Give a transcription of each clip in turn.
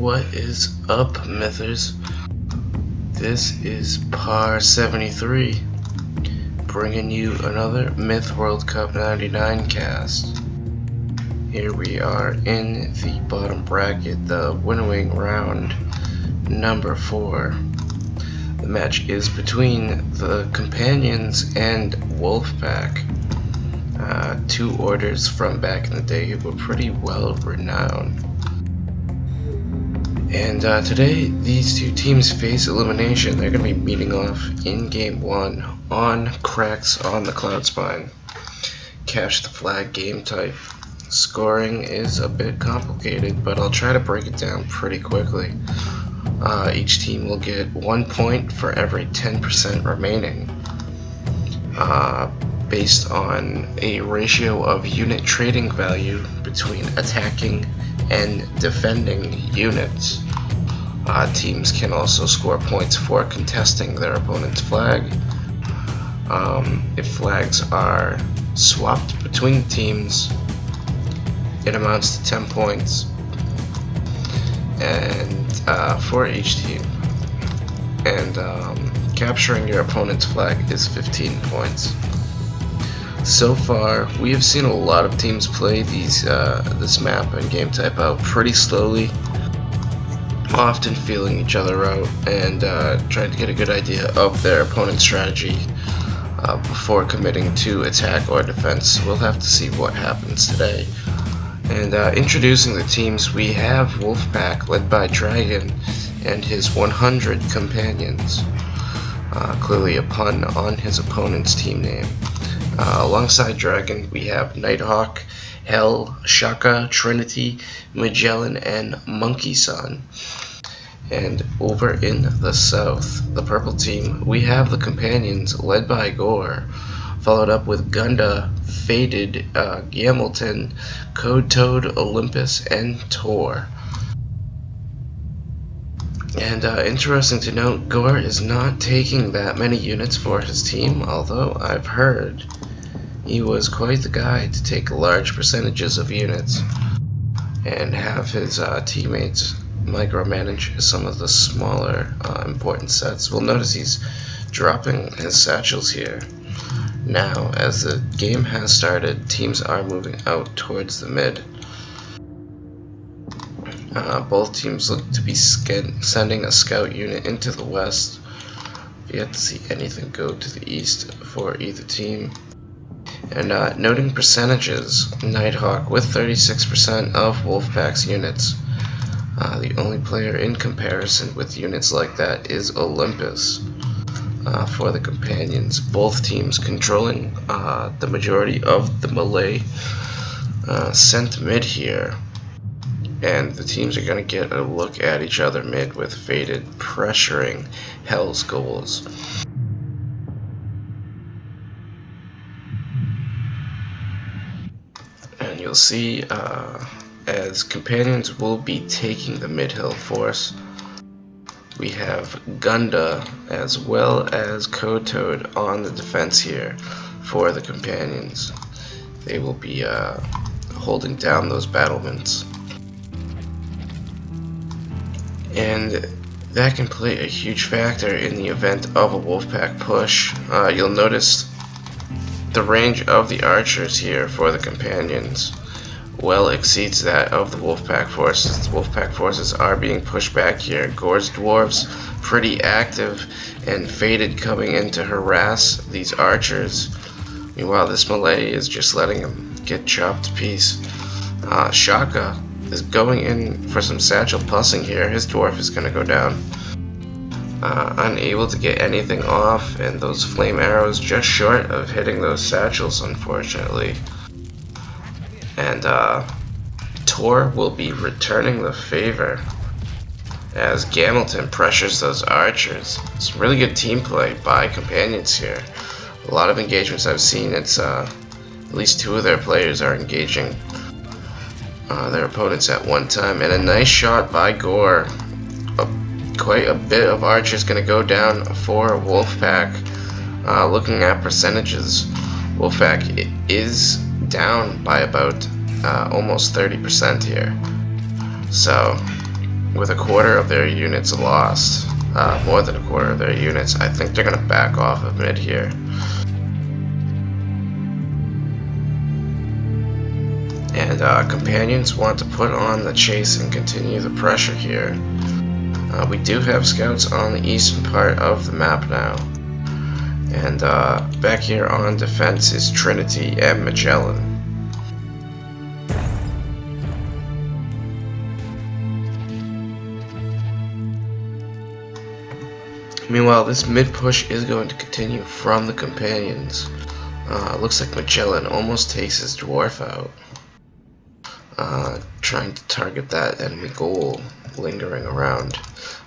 What is up, Mythers? This is Par 73, bringing you another Myth World Cup 99 cast. Here we are in the bottom bracket, the winnowing round number 4. The match is between the Companions and Wolfpack, two orders from back in the day who were pretty well renowned. And today, these two teams face elimination. They're going to be meeting off in Game 1 on cracks on the Cloudspine. Cash the flag game type. Scoring is a bit complicated, but I'll try to break it down pretty quickly. Each team will get 1 point for every 10% remaining, based on a ratio of unit trading value between attacking and defending units. Teams can also score points for contesting their opponent's flag. If flags are swapped between teams, it amounts to 10 points and for each team. And capturing your opponent's flag is 15 points. So far, we have seen a lot of teams play this map and game type out pretty slowly, often feeling each other out and trying to get a good idea of their opponent's strategy before committing to attack or defense. We'll have to see what happens today. And introducing the teams, we have Wolfpack, led by Dragon and his 100 companions. Clearly a pun on his opponent's team name. Alongside Dragon, we have Nighthawk, Hell, Shaka, Trinity, Magellan, and Monkey Sun. And over in the south, the purple team, we have the Companions, led by Gore, followed up with Gunda, Faded, Gamilton, Code Toad, Olympus, and Tor. And interesting to note, Gore is not taking that many units for his team, although I've heard he was quite the guy to take large percentages of units and have his teammates micromanage some of the smaller important sets. We'll notice he's dropping his satchels here. Now, as the game has started, teams are moving out towards the mid. Both teams look to be sending a scout unit into the west. Yet to see anything go to the east for either team. And noting percentages, Nighthawk with 36% of Wolfpack's units. The only player in comparison with units like that is Olympus. For the Companions, both teams controlling the majority of the melee sent mid here. And the teams are going to get a look at each other mid with Faded pressuring Hell's goals. And you'll see as Companions will be taking the mid-hill force, we have Gunda as well as Code Toad on the defense here for the Companions. They will be holding down those battlements. And that can play a huge factor in the event of a Wolfpack push. You'll notice the range of the archers here for the Companions well exceeds that of the Wolfpack forces. The Wolfpack forces are being pushed back here. Gore's dwarves pretty active and Faded coming in to harass these archers. Meanwhile, this melee is just letting them get chopped to piece. Shaka is going in for some satchel pussing here. His dwarf is going to go down. Unable to get anything off, and those flame arrows just short of hitting those satchels, unfortunately. And Tor will be returning the favor as Gamilton pressures those archers. Some really good team play by Companions here. A lot of engagements I've seen, it's at least 2 of their players are engaging their opponents at one time. And a nice shot by Gore. Quite a bit of archers going to go down for Wolfpack. Looking at percentages, Wolfpack is down by about almost 30% here. So with a quarter of their units lost, more than a quarter of their units, I think they're going to back off of mid here. And companions want to put on the chase and continue the pressure here. We do have scouts on the eastern part of the map now. And back here on defense is Trinity and Magellan. Meanwhile, this mid push is going to continue from the companions. Looks like Magellan almost takes his dwarf out. Trying to target that enemy goal lingering around.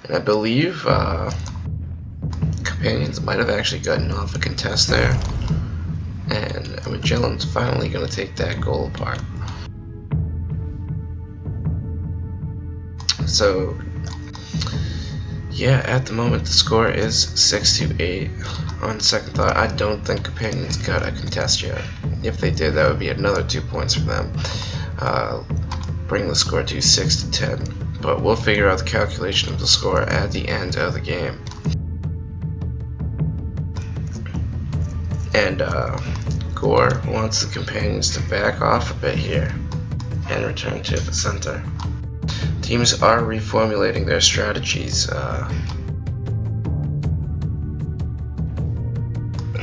And I believe companions might have actually gotten off a contest there. And Magellan's finally going to take that goal apart. So, yeah, at the moment the score is 6-8. On second thought, I don't think companions got a contest yet. If they did, that would be another 2 points for them. Bring the score to 6-10. But we'll figure out the calculation of the score at the end of the game. And Gore wants the companions to back off a bit here and return to the center. Teams are reformulating their strategies.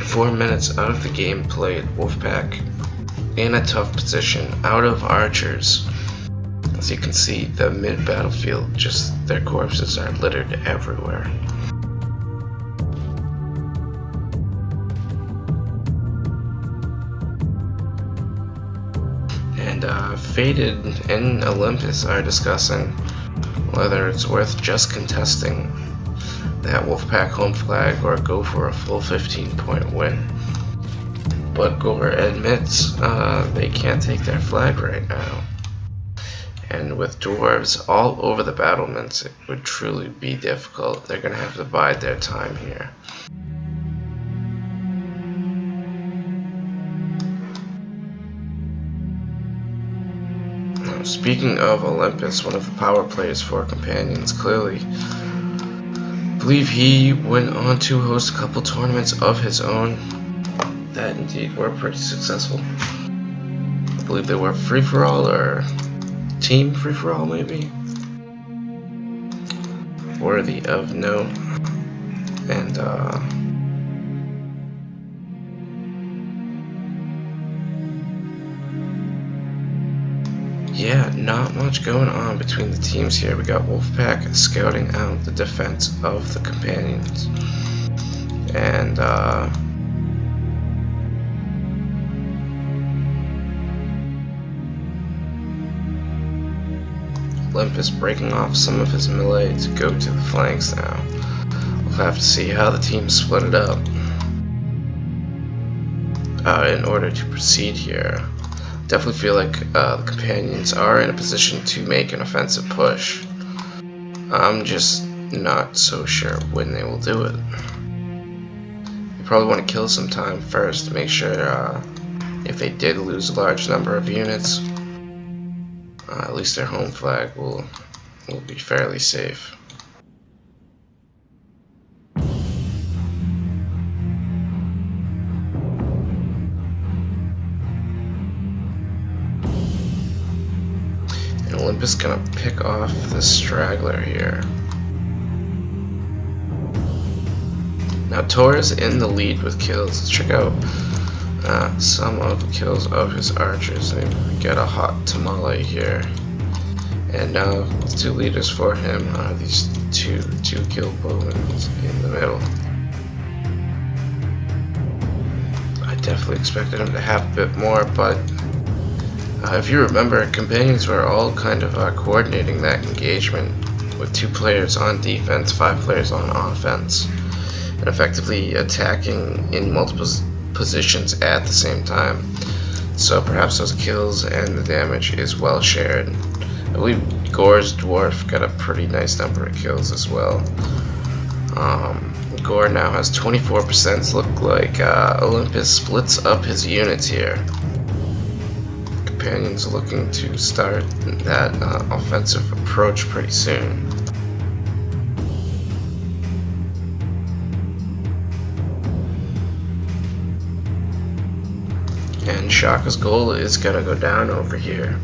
4 minutes of the game played, Wolfpack in a tough position, out of archers. As you can see, the mid-battlefield, just their corpses are littered everywhere. And Faded and Olympus are discussing whether it's worth just contesting that Wolfpack home flag or go for a full 15-point win. But Gore admits they can't take their flag right now. And with dwarves all over the battlements, it would truly be difficult. They're going to have to bide their time here. Now, speaking of Olympus, one of the power players for companions, clearly, I believe he went on to host a couple tournaments of his own that indeed were pretty successful. I believe they were free-for-all or team free-for-all, maybe. Worthy of note. And yeah, not much going on between the teams here. We got Wolfpack scouting out the defense of the companions. And Olympus breaking off some of his melee to go to the flanks now. We'll have to see how the teams split it up in order to proceed here. Definitely feel like the companions are in a position to make an offensive push. I'm just not so sure when they will do it. You probably want to kill some time first to make sure if they did lose a large number of units, at least their home flag will be fairly safe. And Olympus gonna pick off the straggler here. Now Tor's in the lead with kills. Let's check out some of the kills of his archers. Maybe we get a hot tamale here. And now the two leaders for him are these two kill bowmen in the middle. I definitely expected him to have a bit more, but if you remember, companions were all kind of coordinating that engagement with 2 players on defense, 5 players on offense, and effectively attacking in multiple positions at the same time. So perhaps those kills and the damage is well shared. I believe Gore's dwarf got a pretty nice number of kills as well. Gore now has 24%. Look like Olympus splits up his units here. Companions looking to start that offensive approach pretty soon. And Shaka's goal is gonna go down over here.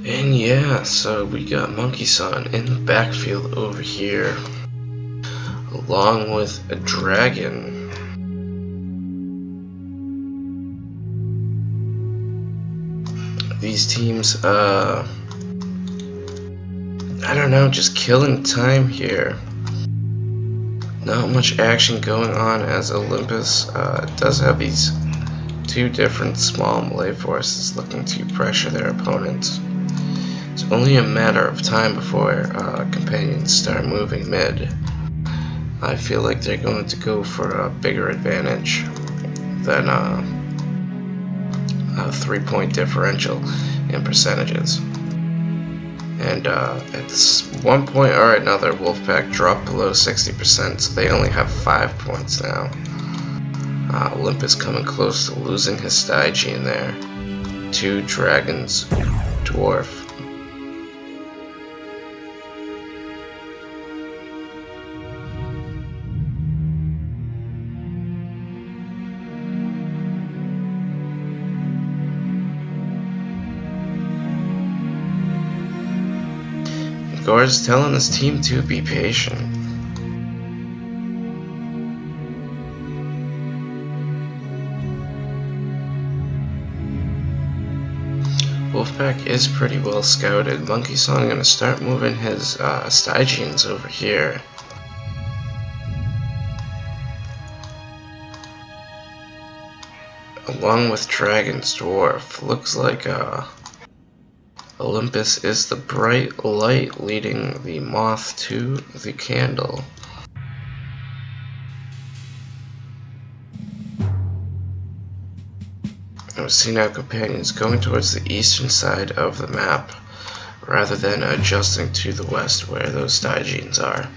And yeah, so we got Monkey-san in the backfield over here, along with a dragon. These teams, I don't know, just killing time here. Not much action going on, as Olympus does have these two different small melee forces looking to pressure their opponents. It's only a matter of time before companions start moving mid. I feel like they're going to go for a bigger advantage than a 3-point differential in percentages. And at one point or another, Wolfpack dropped below 60%, so they only have 5 points now. Olympus coming close to losing his Stygian there. 2 dragons, dwarf. Gore is telling his team to be patient. Wolfpack is pretty well scouted. Monkey-san gonna start moving his Stygians over here. Along with Dragon's Dwarf. Looks like Olympus is the bright light leading the moth to the candle. We see now companions going towards the eastern side of the map rather than adjusting to the west where those Stygians are.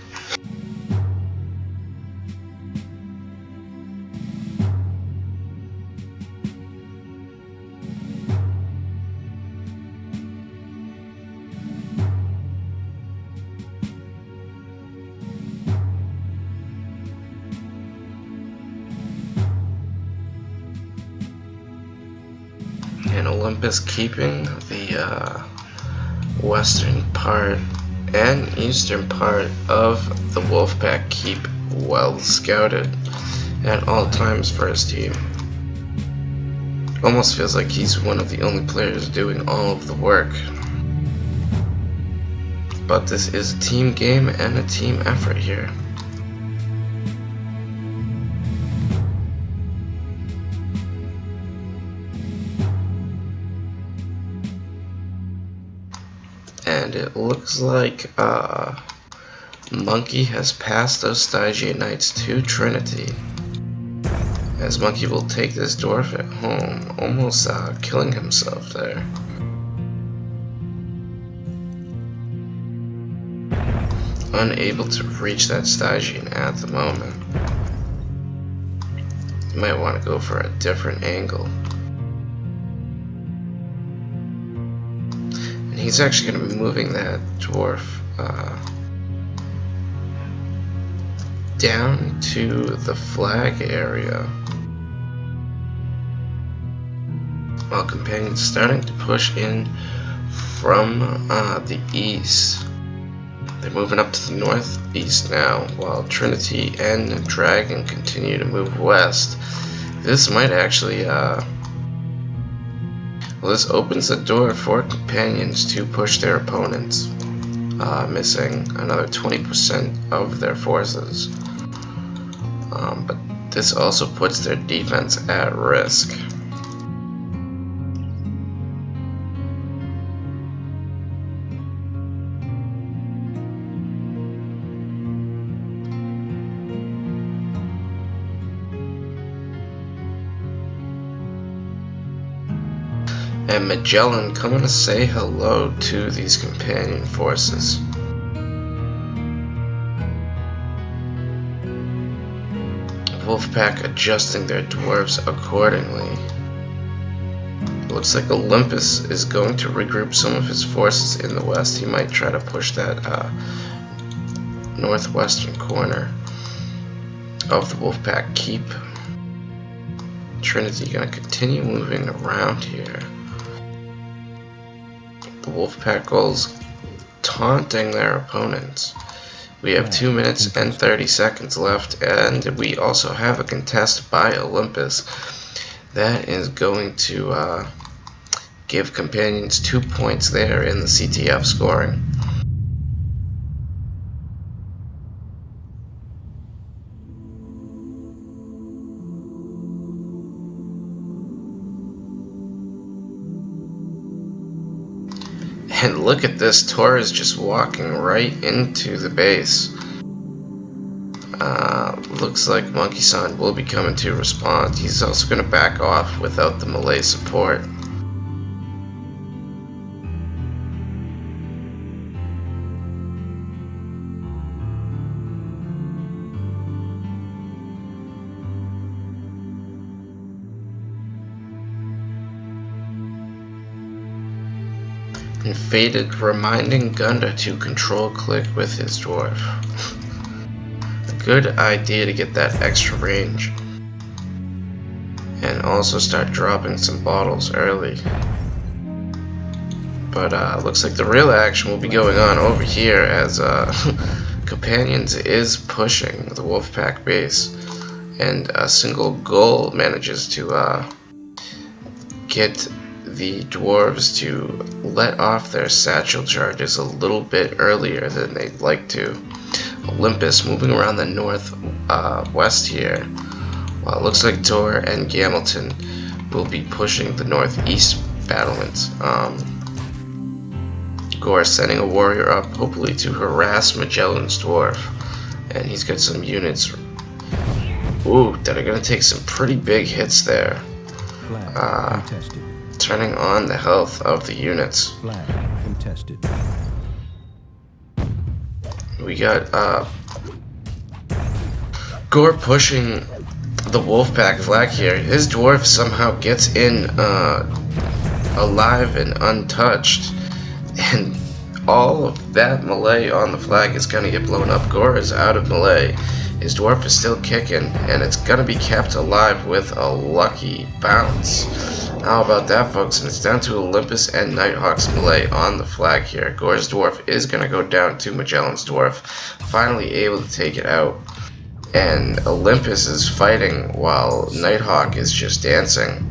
And Olympus keeping the western part and eastern part of the Wolfpack keep well scouted at all times for his team. Almost feels like he's one of the only players doing all of the work. But this is a team game and a team effort here. And it looks like Monkey has passed those Stygian Knights to Trinity, as Monkey will take this dwarf at home, almost killing himself there. Unable to reach that Stygian at the moment. You might want to go for a different angle. He's actually going to be moving that dwarf down to the flag area, while companions starting to push in from the east. They're moving up to the northeast now, while Trinity and Dragon continue to move west. This might actually well, this opens the door for companions to push their opponents, missing another 20% of their forces. But this also puts their defense at risk. and Magellan coming to say hello to these companion forces. Wolfpack adjusting their dwarves accordingly. Looks like Olympus is going to regroup some of his forces in the west. He might try to push that northwestern corner of the Wolfpack keep. Trinity gonna continue moving around here. The Wolfpack goals taunting their opponents. We have 2 minutes and 30 seconds left, and we also have a contest by Olympus. That is going to give companions 2 points there in the CTF scoring. And look at this, Tor is just walking right into the base. Looks like Monkey-san will be coming to respond. He's also going to back off without the melee support. And Faded reminding Gunda to control click with his dwarf. A good idea to get that extra range. And also start dropping some bottles early. But looks like the real action will be going on over here as Companions is pushing the Wolfpack base. And a single goal manages to get the dwarves to let off their satchel charges a little bit earlier than they'd like to. Olympus moving around the northwest here, while it looks like Tor and Gamilton will be pushing the northeast battlements. Gore sending a warrior up, hopefully to harass Magellan's dwarf, and he's got some units that are going to take some pretty big hits there. Turning on the health of the units. We got Gore pushing the Wolfpack flag here. His dwarf somehow gets in alive and untouched, and all of that melee on the flag is gonna get blown up. Gore is out of melee. His dwarf is still kicking, and it's gonna be kept alive with a lucky bounce. How about that, folks? And it's down to Olympus and Nighthawk's melee on the flag here. Gore's dwarf is going to go down to Magellan's dwarf, finally able to take it out. And Olympus is fighting while Nighthawk is just dancing.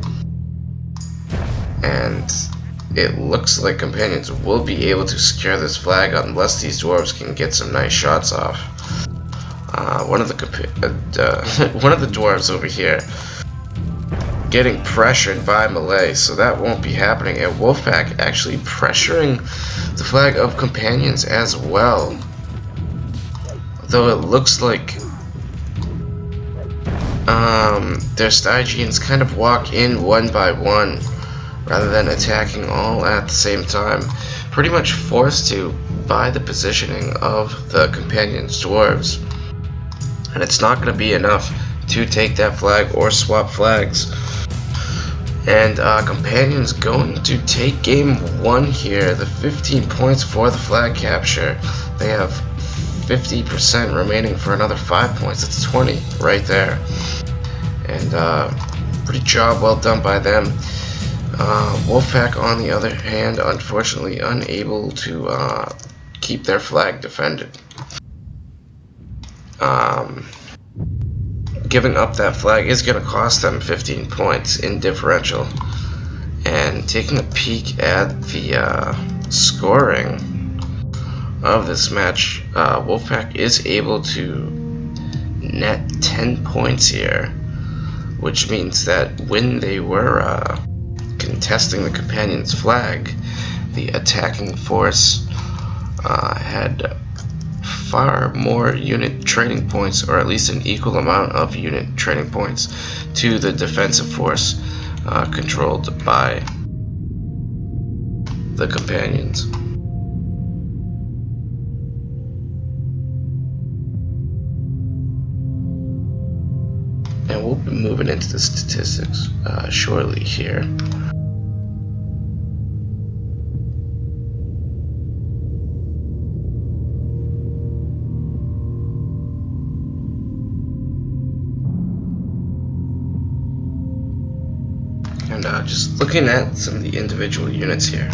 And it looks like Companions will be able to secure this flag unless these dwarves can get some nice shots off. One of the dwarves over here getting pressured by melee, so that won't be happening. And Wolfpack actually pressuring the flag of Companions as well. Though it looks like their Stygians kind of walk in one by one rather than attacking all at the same time. Pretty much forced to by the positioning of the Companions dwarves. And it's not going to be enough to take that flag or swap flags. And Companions going to take game 1 here. The 15 points for the flag capture. They have 50% remaining for another 5 points. That's 20 right there. And pretty job well done by them. Wolfpack, on the other hand, unfortunately unable to keep their flag defended. Giving up that flag is going to cost them 15 points in differential. And taking a peek at the scoring of this match, Wolfpack is able to net 10 points here, which means that when they were contesting the Companions flag, the attacking force had far more unit training points, or at least an equal amount of unit training points to the defensive force controlled by the companions. And we'll be moving into the statistics shortly here. And just looking at some of the individual units here.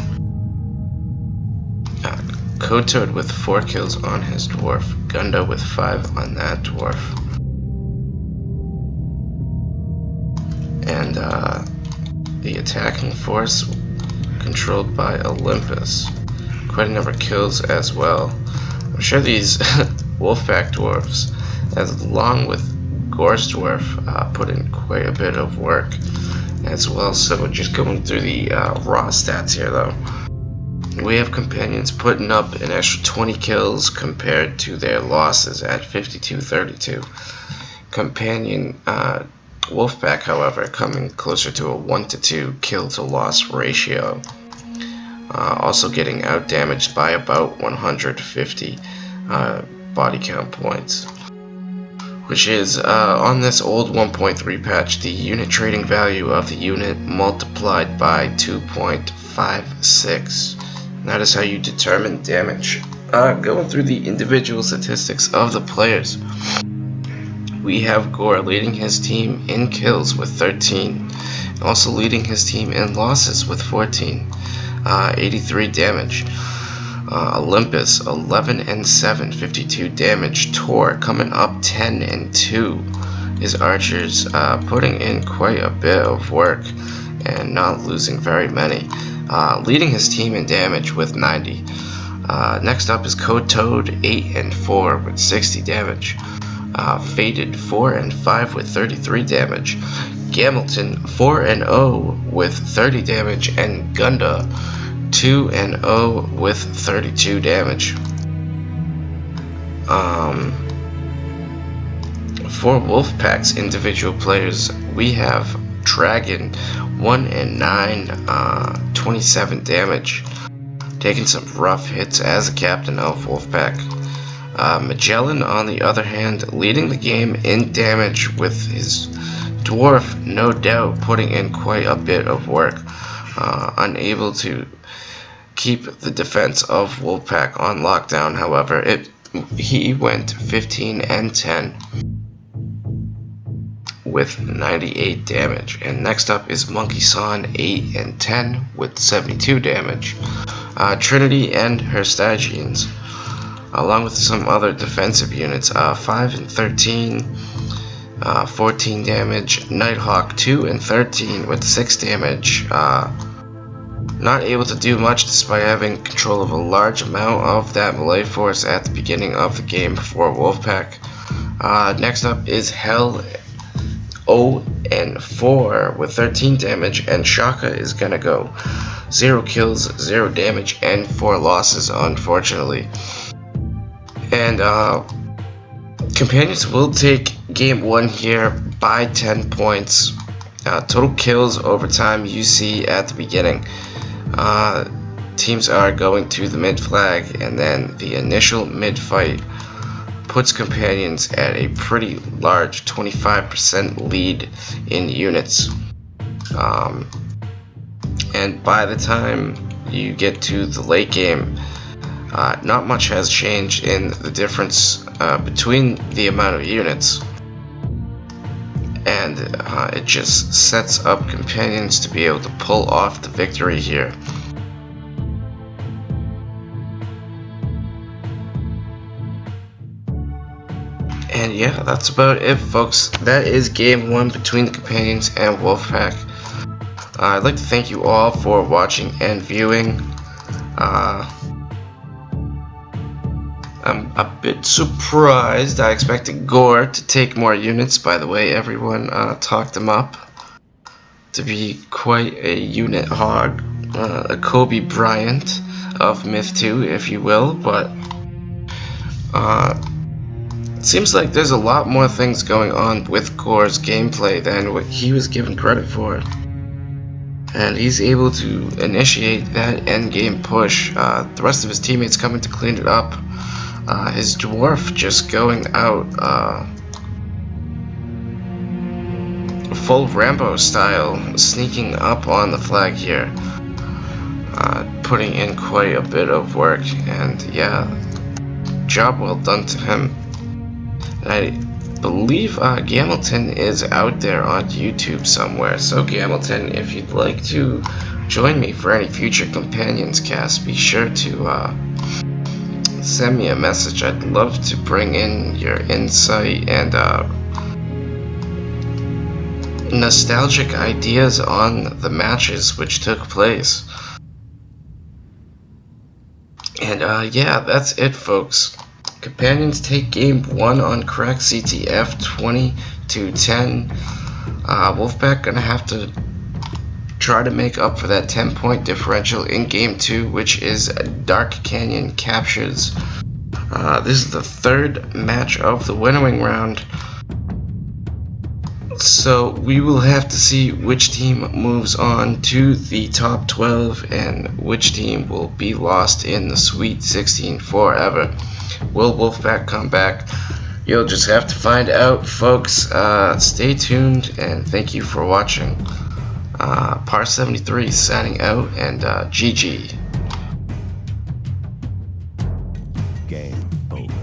Code with 4 kills on his dwarf. Gunda with 5 on that dwarf. And the attacking force controlled by Olympus. Quite a number of kills as well. I'm sure these Wolfpack dwarves, as along with Gore's dwarf, put in quite a bit of work as well. So just going through the raw stats here though. We have companions putting up an extra 20 kills compared to their losses at 52-32. Companion Wolfpack, however, coming closer to a 1-to-2 kill to loss ratio. Also getting out damaged by about 150 body count points. Which is, on this old 1.3 patch, the unit trading value of the unit multiplied by 2.56. That is how you determine damage. Going through the individual statistics of the players. We have Gore leading his team in kills with 13. Also leading his team in losses with 14. 83 damage. Olympus 11-7, 52 damage. Tor coming up 10-2. His archers putting in quite a bit of work and not losing very many. Leading his team in damage with 90. Next up is Code 8-4 with 60 damage. Faded 4-5 with 33 damage. Gamilton 4-0 with 30 damage, and Gunda 2-0 with 32 damage. For Wolfpack's individual players, we have Dragon 1-9, 27 damage, taking some rough hits as a captain of Wolfpack. Magellan, on the other hand, leading the game in damage with his dwarf, no doubt putting in quite a bit of work, unable to keep the defense of Wolfpack on lockdown. However, he went 15-10 with 98 damage. And next up is Monkey San 8-10 with 72 damage. Trinity and her Stygians, along with some other defensive units, 5-13, 14 damage. Nighthawk 2-13 with 6 damage. Not able to do much despite having control of a large amount of that melee force at the beginning of the game for Wolfpack. Next up is Hell 0-4 with 13 damage, and Shaka is gonna go 0 kills, 0 damage, and 4 losses, unfortunately. And companions will take game 1 here by 10 points. Total kills over time you see at the beginning. Teams are going to the mid flag, and then the initial mid fight puts companions at a pretty large 25% lead in units. And by the time you get to the late game, not much has changed in the difference between the amount of units, and it just sets up companions to be able to pull off the victory here. And yeah, that's about it, folks. That is game 1 between the companions and Wolfpack. I'd like to thank you all for watching and viewing. I'm a bit surprised. I expected Gore to take more units. By the way, everyone talked him up to be quite a unit hog, a Kobe Bryant of Myth 2, if you will. But it seems like there's a lot more things going on with Gore's gameplay than what he was given credit for. and he's able to initiate that endgame push. The rest of his teammates coming to clean it up. His dwarf just going out full Rambo style, sneaking up on the flag here, putting in quite a bit of work, and yeah, job well done to him. And I believe Gamilton is out there on YouTube somewhere, so Gamilton, if you'd like to join me for any future Companions cast, be sure to send me a message. I'd love to bring in your insight and nostalgic ideas on the matches which took place. And yeah, that's it, folks. Companions take game 1 on Crack CTF 20-10. Wolfpack gonna have to try to make up for that 10-point differential in game 2, which is Dark Canyon captures. This is the third match of the winnowing round, so we will have to see which team moves on to the top 12 and which team will be lost in the Sweet 16 forever. Will Wolfpack come back? You'll just have to find out, folks. Stay tuned, and thank you for watching. Par 73 signing out, and GG. Game over.